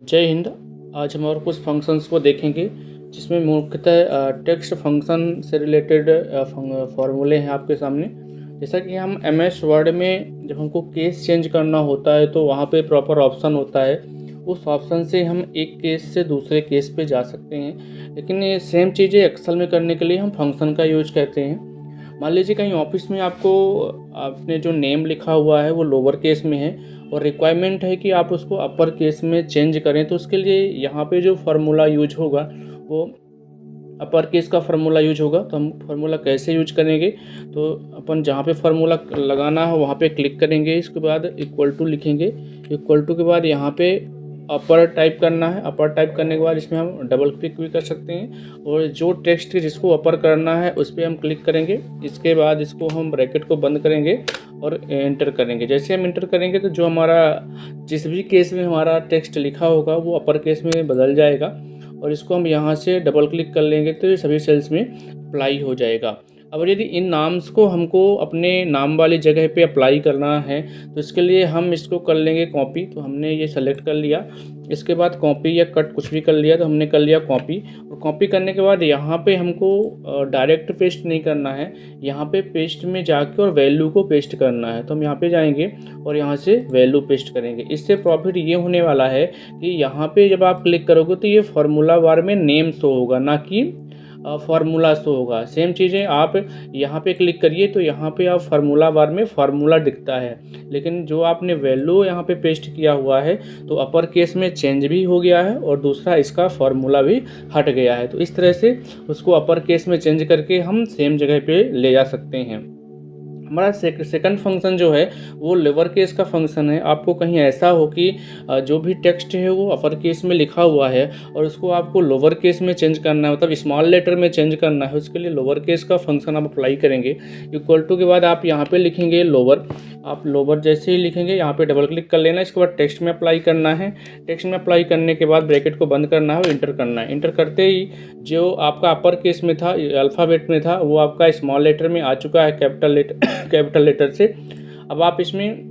जय हिंद। आज हम और कुछ फंक्शंस को देखेंगे जिसमें मुख्यतः टेक्स्ट फंक्शन से रिलेटेड फार्मूले हैं आपके सामने। जैसा कि हम एमएस वर्ड में जब हमको केस चेंज करना होता है तो वहाँ पे प्रॉपर ऑप्शन होता है, उस ऑप्शन से हम एक केस से दूसरे केस पे जा सकते हैं। लेकिन ये सेम चीज़ें एक्सेल में करने के लिए हम फंक्शन का यूज करते हैं। मान लीजिए कहीं ऑफिस में आपको आपने जो नेम लिखा हुआ है वो लोअर केस में है और रिक्वायरमेंट है कि आप उसको अपर केस में चेंज करें, तो उसके लिए यहाँ पे जो फार्मूला यूज होगा वो अपर केस का फार्मूला यूज होगा। तो हम फार्मूला कैसे यूज करेंगे, तो अपन जहाँ पे फार्मूला लगाना है वहाँ पे क्लिक करेंगे, इसके बाद इक्वल टू लिखेंगे। इक्वल टू के बाद यहाँ पे अपर टाइप करना है। अपर टाइप करने के बाद इसमें हम डबल क्लिक भी कर सकते हैं और जो टेक्स्ट जिसको अपर करना है उस पर हम क्लिक करेंगे। इसके बाद इसको हम ब्रैकेट को बंद करेंगे और एंटर करेंगे। जैसे हम एंटर करेंगे तो जो हमारा जिस भी केस में हमारा टेक्स्ट लिखा होगा वो अपर केस में बदल जाएगा और इसको हम यहाँ से डबल क्लिक कर लेंगे तो ये सभी सेल्स में अप्लाई हो जाएगा। अब यदि इन नाम्स को हमको अपने नाम वाली जगह पे अप्लाई करना है तो इसके लिए हम इसको कर लेंगे कॉपी। तो हमने ये सेलेक्ट कर लिया, इसके बाद कॉपी या कट कुछ भी कर लिया, तो हमने कर लिया कॉपी। और कॉपी करने के बाद यहाँ पे हमको डायरेक्ट पेस्ट नहीं करना है, यहाँ पे पेस्ट में जाके और वैल्यू को पेस्ट करना है। तो हम यहाँ पे जाएंगे और यहाँ से वैल्यू पेस्ट करेंगे। इससे प्रॉफिट ये होने वाला है कि यहाँ पे जब आप क्लिक करोगे तो ये फार्मूला बार में नेम शो होगा, ना कि फार्मूला शो होगा। सेम चीज़ें आप यहाँ पे क्लिक करिए तो यहाँ पे आप फार्मूला बार में फार्मूला दिखता है, लेकिन जो आपने वैल्यू यहाँ पे पेस्ट किया हुआ है तो अपर केस में चेंज भी हो गया है और दूसरा इसका फार्मूला भी हट गया है। तो इस तरह से उसको अपर केस में चेंज करके हम सेम जगह पे ले जा सकते हैं। हमारा सेकंड फंक्शन जो है वो लोअर केस का फंक्शन है। आपको कहीं ऐसा हो कि जो भी टेक्स्ट है वो अपर केस में लिखा हुआ है और उसको आपको लोअर केस में चेंज करना है, मतलब स्मॉल लेटर में चेंज करना है, उसके लिए लोअर केस का फंक्शन आप अप्लाई करेंगे। इक्वल टू के बाद आप यहाँ पे लिखेंगे लोअर। आप लोअर जैसे ही लिखेंगे यहाँ पे डबल क्लिक कर लेना, इसके बाद टेक्स्ट में अप्लाई करना है। टेक्स्ट में अप्लाई करने के बाद ब्रैकेट को बंद करना है और इंटर करना है। इंटर करते ही जो आपका अपर केस में था, अल्फ़ाबेट में था, वो आपका स्मॉल लेटर में आ चुका है, कैपिटल लेटर से। अब आप इसमें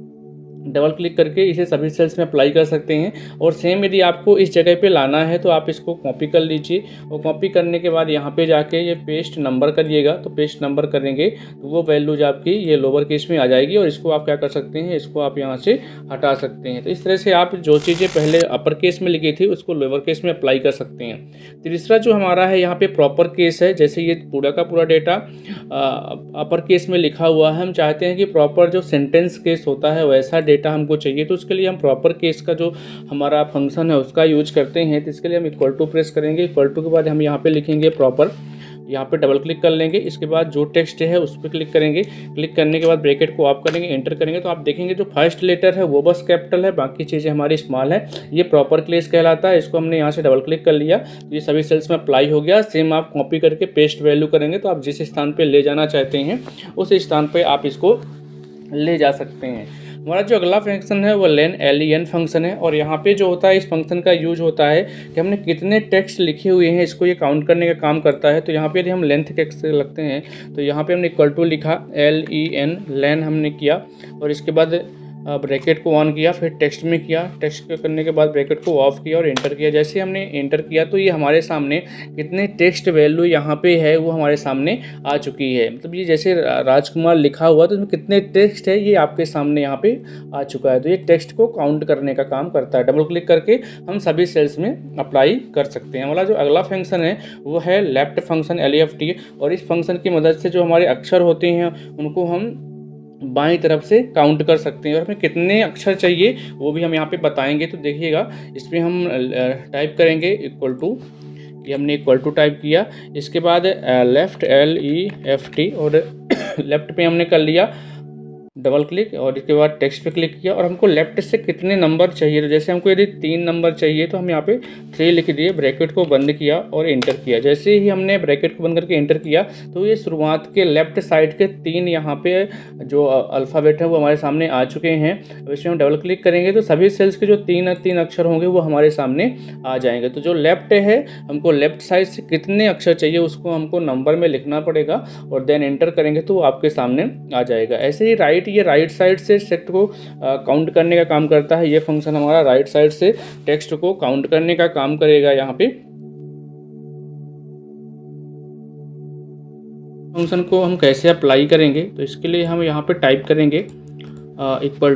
डबल क्लिक करके इसे सभी सेल्स में अप्लाई कर सकते हैं। और सेम यदि आपको इस जगह पे लाना है तो आप इसको कॉपी कर लीजिए और कॉपी करने के बाद यहाँ पे जाके ये पेस्ट नंबर करिएगा। तो पेस्ट नंबर करेंगे तो वो वैल्यूज आपकी ये लोअर केस में आ जाएगी और इसको आप क्या कर सकते हैं, इसको आप यहाँ से हटा सकते हैं। तो इस तरह से आप जो चीज़ें पहले अपर केस में लिखी थी उसको लोअर केस में अप्लाई कर सकते हैं। तीसरा जो हमारा है यहाँ पे प्रॉपर केस है। जैसे ये पूरा का पूरा डेटा अपर केस में लिखा हुआ है, हम चाहते हैं कि प्रॉपर जो सेंटेंस केस होता है वैसा डेटा हमको चाहिए, तो उसके लिए हम प्रॉपर केस का जो हमारा फंक्शन है उसका यूज करते हैं। तो इसके लिए हम इक्वल टू प्रेस करेंगे। इक्वल टू के बाद हम यहाँ पे लिखेंगे प्रॉपर, यहाँ पे डबल क्लिक कर लेंगे। इसके बाद जो टेक्स्ट है उस पर क्लिक करेंगे। क्लिक करने के बाद ब्रैकेट को ऑफ करेंगे, एंटर करेंगे तो आप देखेंगे जो फर्स्ट लेटर है वो बस कैपिटल है, बाकी चीज़ें हमारी स्मॉल है। ये प्रॉपर केस कहलाता है। इसको हमने यहाँ से डबल क्लिक कर लिया तो ये सभी सेल्स में अप्लाई हो गया। सेम आप कॉपी करके पेस्ट वैल्यू करेंगे तो आप जिस स्थान पर ले जाना चाहते हैं उस स्थान पर आप इसको ले जा सकते हैं। हमारा जो अगला फंक्शन है वो LEN फंक्शन है और यहाँ पे जो होता है इस फंक्शन का यूज होता है कि हमने कितने टेक्स्ट लिखे हुए हैं इसको ये काउंट करने का काम करता है। तो यहाँ पे यदि हम लेंथ टेक्स्ट लगते हैं तो यहाँ पे हमने इक्वल टू लिखा LEN, लेन हमने किया और इसके बाद ब्रैकेट को ऑन किया, फिर टेक्स्ट में किया, टेक्स्ट करने के बाद ब्रैकेट को ऑफ किया और एंटर किया। जैसे हमने एंटर किया तो ये हमारे सामने कितने टेक्स्ट वैल्यू यहाँ पे है वो हमारे सामने आ चुकी है। मतलब ये जैसे राजकुमार लिखा हुआ तो इसमें कितने टेक्स्ट है ये आपके सामने यहाँ पे आ चुका है। तो ये टेक्स्ट को काउंट करने का काम करता है। डबल क्लिक करके हम सभी सेल्स में अप्लाई कर सकते हैं। हमारा जो अगला फंक्शन है वो है लेफ्ट फंक्शन LEFT और इस फंक्शन की मदद से जो हमारे अक्षर होते हैं उनको हम बाईं तरफ से काउंट कर सकते हैं और हमें कितने अक्षर चाहिए वो भी हम यहाँ पे बताएंगे। तो देखिएगा इसमें हम टाइप करेंगे इक्वल टू, ये हमने इक्वल टू टाइप किया। इसके बाद लेफ्ट LEFT और लेफ्ट पे हमने कर लिया डबल क्लिक और इसके बाद टेक्स्ट पे क्लिक किया और हमको लेफ्ट से कितने नंबर चाहिए। तो जैसे हमको यदि 3 नंबर चाहिए तो हम यहाँ पे 3 लिख दिए, ब्रैकेट को बंद किया और एंटर किया। जैसे ही हमने ब्रैकेट को बंद करके एंटर किया तो ये शुरुआत के लेफ्ट साइड के 3 यहाँ पे जो अल्फ़ाबेट है वो हमारे सामने आ चुके हैं। अब इसमें हम डबल क्लिक करेंगे तो सभी सेल्स के जो 3 अक्षर होंगे वो हमारे सामने आ जाएंगे। तो जो लेफ्ट है हमको लेफ्ट साइड से कितने अक्षर चाहिए उसको हमको नंबर में लिखना पड़ेगा और देन एंटर करेंगे तो वो आपके सामने आ जाएगा। ऐसे ही राइट राइट, ये राइट साइड से टेक्स्ट को काउंट करने का काम करता है। ये फंक्शन हमारा राइट साइड से टेक्स्ट को काउंट करने का काम करेगा। यहाँ पे फंक्शन को हम कैसे अप्लाई करेंगे, तो इसके लिए हम यहाँ पे टाइप करेंगे इक्वल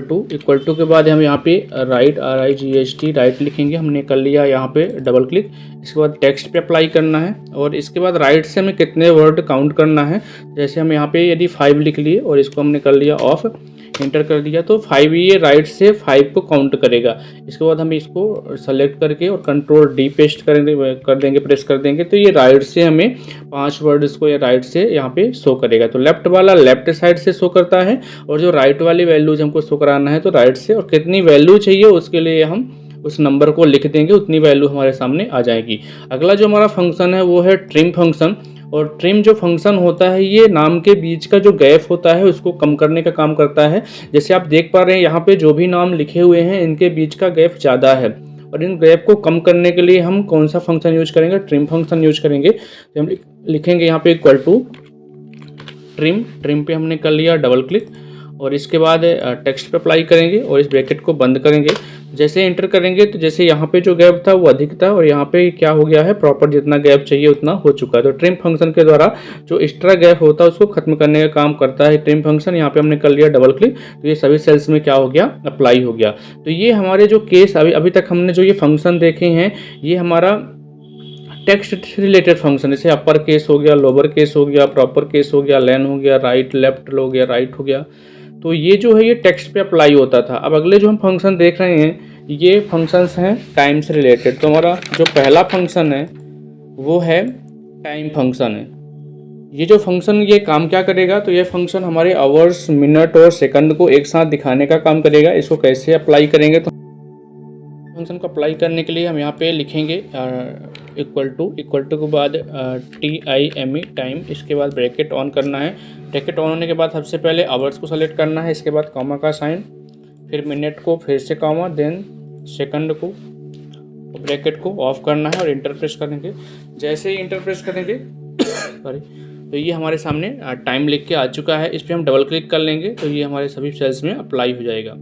टू के बाद हम यहाँ पे राइट RIGHT राइट लिखेंगे। हमने कर लिया यहाँ पे डबल क्लिक। इसके बाद टेक्स्ट पे अप्लाई करना है और इसके बाद राइट से हमें कितने वर्ड काउंट करना है। जैसे हम यहाँ पे यदि 5 लिख लिए और इसको हमने कर लिया ऑफ, इंटर कर दिया, तो 5 ये राइट से 5 को काउंट करेगा। इसके बाद हम इसको सेलेक्ट करके और कंट्रोल D पेस्ट कर देंगे, प्रेस कर देंगे, तो ये राइट से हमें 5 वर्ड इसको या राइट से यहाँ पे शो करेगा। तो लेफ्ट वाला लेफ्ट साइड से शो करता है और जो राइट वाली वैल्यूज हमको शो कराना है तो राइट से, और कितनी वैल्यू चाहिए उसके लिए हम उस नंबर को लिख देंगे, उतनी वैल्यू हमारे सामने आ जाएगी। अगला जो हमारा फंक्शन है वो है ट्रिम फंक्शन। और ट्रिम जो फंक्शन होता है ये नाम के बीच का जो गैप होता है उसको कम करने का काम करता है। जैसे आप देख पा रहे हैं यहाँ पे जो भी नाम लिखे हुए हैं इनके बीच का गैप ज़्यादा है, और इन गैप को कम करने के लिए हम कौन सा फंक्शन यूज करेंगे, ट्रिम फंक्शन यूज करेंगे। तो हम लिखेंगे यहाँ पे इक्वल टू ट्रिम पे हमने कर लिया डबल क्लिक और इसके बाद टेक्स्ट पे अप्लाई करेंगे और इस ब्रैकेट को बंद करेंगे। जैसे एंटर करेंगे तो जैसे यहाँ पे जो गैप था वो अधिक था और यहाँ पे क्या हो गया है, प्रॉपर जितना गैप चाहिए उतना हो चुका है। तो ट्रिम फंक्शन के द्वारा जो एक्स्ट्रा गैप होता है उसको खत्म करने का काम करता है ट्रिम फंक्शन। यहाँ पे हमने कर लिया डबल क्लिक, तो ये सभी सेल्स में क्या हो गया, अप्लाई हो गया। तो ये हमारे जो केस अभी तक हमने जो ये फंक्शन देखे हैं ये हमारा टेक्स्ट से रिलेटेड फंक्शन, जैसे अपर केस हो गया, लोअर केस हो गया, प्रॉपर केस हो गया, लेन हो गया, राइट लेफ्ट हो गया, राइट हो गया। तो ये जो है ये टेक्स्ट पे अप्लाई होता था। अब अगले जो हम फंक्शन देख रहे हैं ये फंक्शंस हैं टाइम से रिलेटेड। तो हमारा जो पहला फंक्शन है वो है टाइम फंक्शन है। ये जो फंक्शन ये काम क्या करेगा, तो ये फंक्शन हमारे आवर्स, मिनट और सेकंड को एक साथ दिखाने का काम करेगा। इसको कैसे अप्लाई करेंगे, तो फंक्शन को अप्लाई करने के लिए हम यहाँ पे लिखेंगे इक्वल टू के बाद TIME टाइम, इसके बाद ब्रैकेट ऑन करना है। ब्रैकेट ऑन होने के बाद सबसे पहले आवर्स को सेलेक्ट करना है, इसके बाद कॉमा का साइन, फिर मिनट को फिर से कॉमा, देन सेकंड को, ब्रैकेट को ऑफ करना है और इंटर प्रेस करेंगे। जैसे ही इंटर प्रेस करेंगे सॉरी, तो ये हमारे सामने टाइम लिख के आ चुका है। इस पर हम डबल क्लिक कर लेंगे तो ये हमारे सभी सेल्स में अप्लाई हो जाएगा।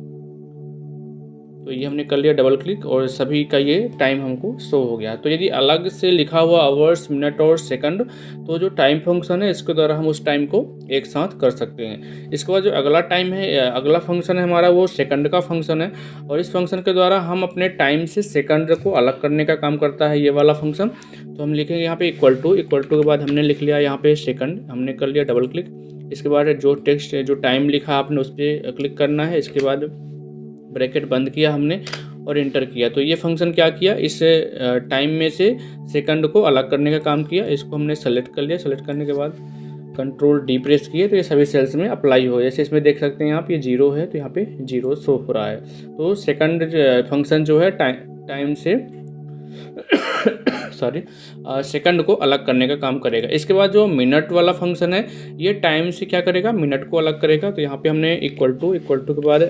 तो ये हमने कर लिया डबल क्लिक और सभी का ये टाइम हमको शो हो गया। तो यदि अलग से लिखा हुआ आवर्स, मिनट और सेकंड, तो जो टाइम फंक्शन है इसके द्वारा हम उस टाइम को एक साथ कर सकते हैं। इसके बाद जो अगला टाइम है, अगला फंक्शन है हमारा वो सेकंड का फंक्शन है, और इस फंक्शन के द्वारा हम अपने टाइम से सेकंड को अलग करने का काम करता है ये वाला फंक्शन। तो हम लिखेंगे यहाँ पे इक्वल टू के बाद हमने लिख लिया यहाँ पे सेकंड, हमने कर लिया डबल क्लिक। इसके बाद जो टेक्स्ट जो टाइम लिखा आपने उस पर क्लिक करना है, इसके बाद ब्रैकेट बंद किया हमने और इंटर किया। तो ये फंक्शन क्या किया, इस टाइम में से सेकंड को अलग करने का काम किया। इसको हमने सेलेक्ट कर लिया, सेलेक्ट करने के बाद कंट्रोल D प्रेस किए तो ये सभी सेल्स में अप्लाई हो। जैसे इसमें देख सकते हैं आप ये 0 है तो यहाँ पे 0 शो हो रहा है। तो सेकंड फंक्शन जो है टाइम से सेकंड को अलग करने का काम करेगा। इसके बाद जो मिनट वाला फंक्शन है ये टाइम से क्या करेगा, मिनट को अलग करेगा। तो यहाँ पे हमने इक्वल टू के बाद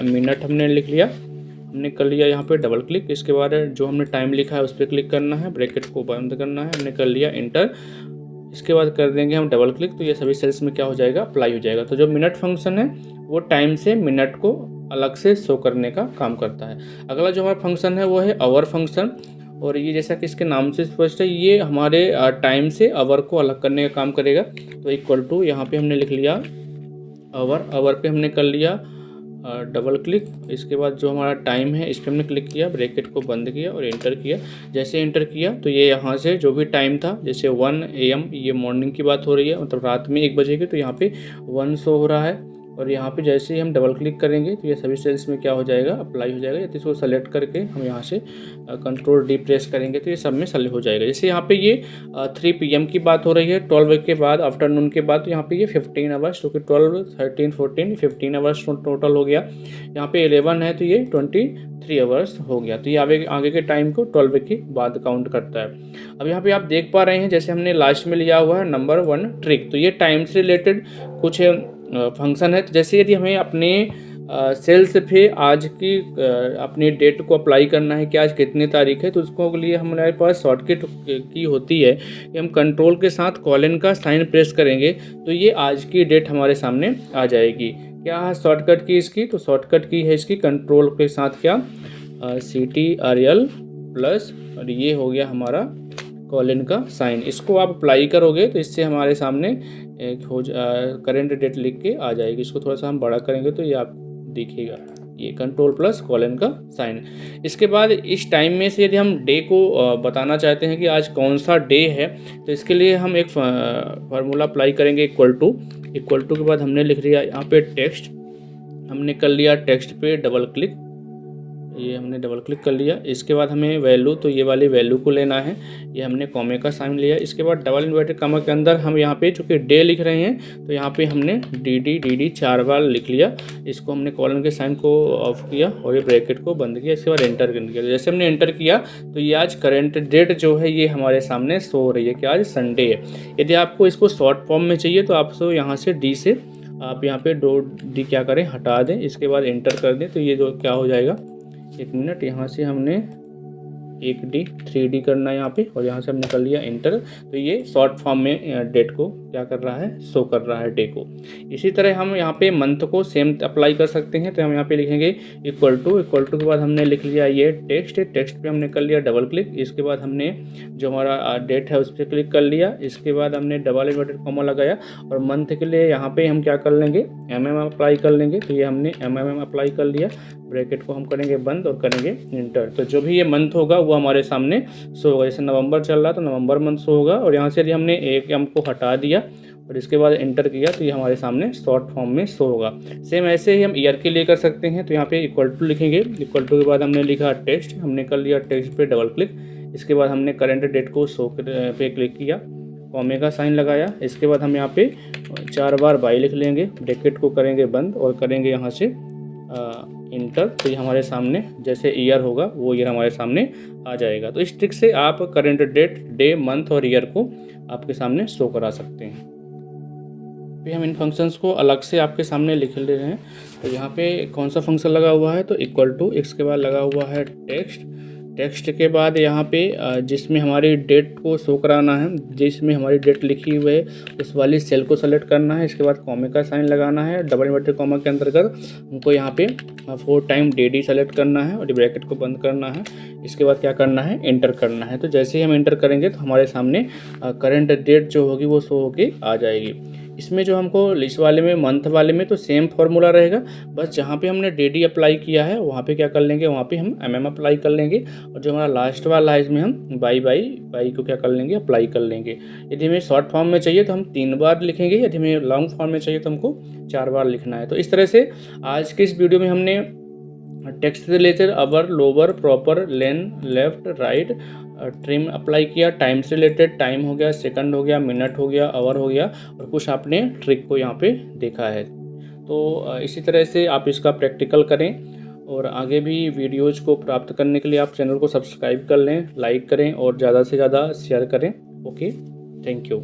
मिनट हमने लिख लिया, हमने कर लिया यहाँ पे डबल क्लिक। इसके बाद जो हमने टाइम लिखा है उस पर क्लिक करना है, ब्रैकेट को बंद करना है, हमने कर लिया इंटर। इसके बाद कर देंगे हम डबल क्लिक, तो ये सभी सेल्स में क्या हो जाएगा, अप्लाई हो जाएगा। तो जो मिनट फंक्शन है वो टाइम से मिनट को अलग से शो करने का काम करता है। अगला जो हमारा फंक्शन है वो है आवर फंक्शन, और ये जैसा कि इसके नाम से स्पष्ट है ये हमारे टाइम से आवर को अलग करने का काम करेगा। तो इक्वल टू यहाँ पे हमने लिख लिया आवर पे हमने कर लिया डबल क्लिक। इसके बाद जो हमारा टाइम है इस पर हमने क्लिक किया, ब्रैकेट को बंद किया और इंटर किया। जैसे इंटर किया तो ये यहाँ से जो भी टाइम था, जैसे 1 AM, ये मॉर्निंग की बात हो रही है, मतलब रात में 1 बजे की, तो यहाँ पे 1 शो हो रहा है। और यहाँ पे जैसे ही हम डबल क्लिक करेंगे तो ये सभी सेल्स में क्या हो जाएगा, अप्लाई हो जाएगा। या तो इसको सेलेक्ट करके हम यहाँ से कंट्रोल D प्रेस करेंगे तो ये सब में सेलेक्ट हो जाएगा। जैसे यहाँ पे ये 3 PM की बात हो रही है, 12 के बाद, आफ्टरनून के बाद, तो यहाँ पे ये 15 आवर्स, क्योंकि 12, 13, 14, 15 आवर्स टोटल हो गया। यहाँ पे 11 है तो ये 23 आवर्स हो गया। तो ये आगे के टाइम को 12 के बाद काउंट करता है। अब यहाँ पे आप देख पा रहे हैं जैसे हमने लास्ट में लिया हुआ है नंबर 1 ट्रिक, तो ये टाइम से रिलेटेड कुछ फंक्शन है। तो जैसे यदि हमें अपने सेल्स पे आज की अपनी डेट को अप्लाई करना है कि आज कितनी तारीख है, तो उसको के लिए हमारे पास शॉर्टकट की होती है कि हम कंट्रोल के साथ कॉलन का साइन प्रेस करेंगे तो ये आज की डेट हमारे सामने आ जाएगी। क्या है शॉर्टकट की इसकी, तो शॉर्टकट की है इसकी कंट्रोल के साथ क्या CTRL प्लस, और ये हो गया हमारा कॉलन का साइन। इसको आप अप्लाई करोगे तो इससे हमारे सामने एक करेंट डेट लिख के आ जाएगी। इसको थोड़ा सा हम बड़ा करेंगे तो ये आपको दिखेगा, ये कंट्रोल प्लस कॉलन का साइन। इसके बाद इस टाइम में से यदि हम डे को बताना चाहते हैं कि आज कौन सा डे है, तो इसके लिए हम एक फार्मूला अप्लाई करेंगे, इक्वल टू के बाद हमने लिख लिया यहाँ पे टेक्स्ट, हमने कर लिया टेक्स्ट पे डबल क्लिक, ये हमने डबल क्लिक कर लिया। इसके बाद हमें वैल्यू, तो ये वाली वैल्यू को लेना है, ये हमने कॉमे का साइन लिया। इसके बाद डबल इन्वर्टेड कॉमा के अंदर हम यहाँ पे चूँकि डे लिख रहे हैं तो यहाँ पे हमने डी 4 बार लिख लिया। इसको हमने कॉलन के साइन को ऑफ किया और ये ब्रैकेट को बंद किया। इसके बाद एंटर कर दिया। जैसे हमने एंटर किया तो ये आज करेंट डेट जो है ये हमारे सामने शो हो रही है कि आज संडे है। यदि आपको इसको शॉर्ट फॉर्म में चाहिए तो आपको यहाँ से डी से आप यहाँ पे डी क्या करें, हटा दें। इसके बाद एंटर कर दें तो ये जो क्या हो जाएगा, 1 मिनट, यहाँ से हमने 1D 3D करना है यहाँ पे, और यहाँ से हमने कर लिया एंटर। तो ये शॉर्ट फॉर्म में डेट को क्या कर रहा है, शो कर रहा है डे को। इसी तरह हम यहाँ पे मंथ को सेम अप्लाई कर सकते हैं। तो हम यहाँ पे लिखेंगे इक्वल टू के बाद हमने लिख लिया ये टेक्स्ट पे हमने कर लिया डबल क्लिक। इसके बाद हमने जो हमारा डेट है उस पर क्लिक कर लिया। इसके बाद हमने डबल इन्वर्टेड कॉमा लगाया, और मंथ के लिए यहाँ पे हम क्या कर लेंगे, अप्लाई कर लेंगे। तो ये हमने अप्लाई कर लिया, ब्रैकेट को हम करेंगे बंद और करेंगे इंटर। तो जो भी ये मंथ होगा वो हमारे सामने शो होगा। जैसे नवंबर चल रहा तो नवंबर मंथ शो होगा, और यहाँ से यदि हमने एक एम को हटा दिया और इसके बाद एंटर किया तो ये हमारे सामने शॉर्ट फॉर्म में शो होगा। सेम ऐसे ही हम ईयर के लिए कर सकते हैं। तो यहाँ पे इक्वल टू लिखेंगे, इक्वल टू के बाद हमने लिखा टेक्स्ट, हमने कर लिया टेक्स्ट पे डबल क्लिक। इसके बाद हमने करेंट डेट को शो पे क्लिक किया, कॉमे का साइन लगाया। इसके बाद हम यहाँ पे 4 बार बाई लिख लेंगे, ब्रैकेट को करेंगे बंद और करेंगे यहाँ से इंटर। तो ये हमारे सामने जैसे ईयर होगा वो ईयर हमारे सामने आ जाएगा। तो इस ट्रिक से आप करेंट डेट, डे, मंथ और ईयर को आपके सामने शो करा सकते हैं। फिर हम इन फंक्शंस को अलग से आपके सामने लिख ले रहे हैं। तो यहाँ पे कौन सा फंक्शन लगा हुआ है, तो इक्वल टू, इसके बाद लगा हुआ है टेक्स्ट के बाद यहाँ पे जिसमें हमारी डेट को शो कराना है, जिसमें हमारी डेट लिखी हुई है उस वाली सेल को सेलेक्ट करना है। इसके बाद कॉमे का साइन लगाना है, डबल इन्वर्टेड कॉमा के अंतर्गत हमको यहाँ पे 4 टाइम डी सेलेक्ट करना है और ब्रैकेट को बंद करना है। इसके बाद क्या करना है, एंटर करना है। तो जैसे ही हम एंटर करेंगे तो हमारे सामने करंट डेट जो होगी वो शो होगी आ जाएगी। इसमें जो हमको लिस्ट वाले में, मंथ वाले में तो सेम फार्मूला रहेगा, बस जहाँ पे हमने डी अप्लाई किया है वहाँ पे क्या कर लेंगे, वहाँ पे हम अप्लाई कर लेंगे, और जो हमारा लास्ट वाला है इसमें हम बाई को क्या कर लेंगे, अप्लाई कर लेंगे। यदि हमें शॉर्ट फॉर्म में चाहिए तो हम 3 बार लिखेंगे, यदि हमें लॉन्ग फॉर्म में चाहिए तो हमको 4 बार लिखना है। तो इस तरह से आज के इस वीडियो में हमने टेक्स्ट से रिलेटेड अवर, लोअर, प्रॉपर, लेन, लेफ्ट, राइट, ट्रिम अप्लाई किया। टाइम से रिलेटेड टाइम हो गया, सेकंड हो गया, मिनट हो गया, आवर हो गया, और कुछ आपने ट्रिक को यहाँ पे देखा है। तो इसी तरह से आप इसका प्रैक्टिकल करें, और आगे भी वीडियोज़ को प्राप्त करने के लिए आप चैनल को सब्सक्राइब कर लें, लाइक करें और ज़्यादा से ज़्यादा शेयर करें। Okay, thank you.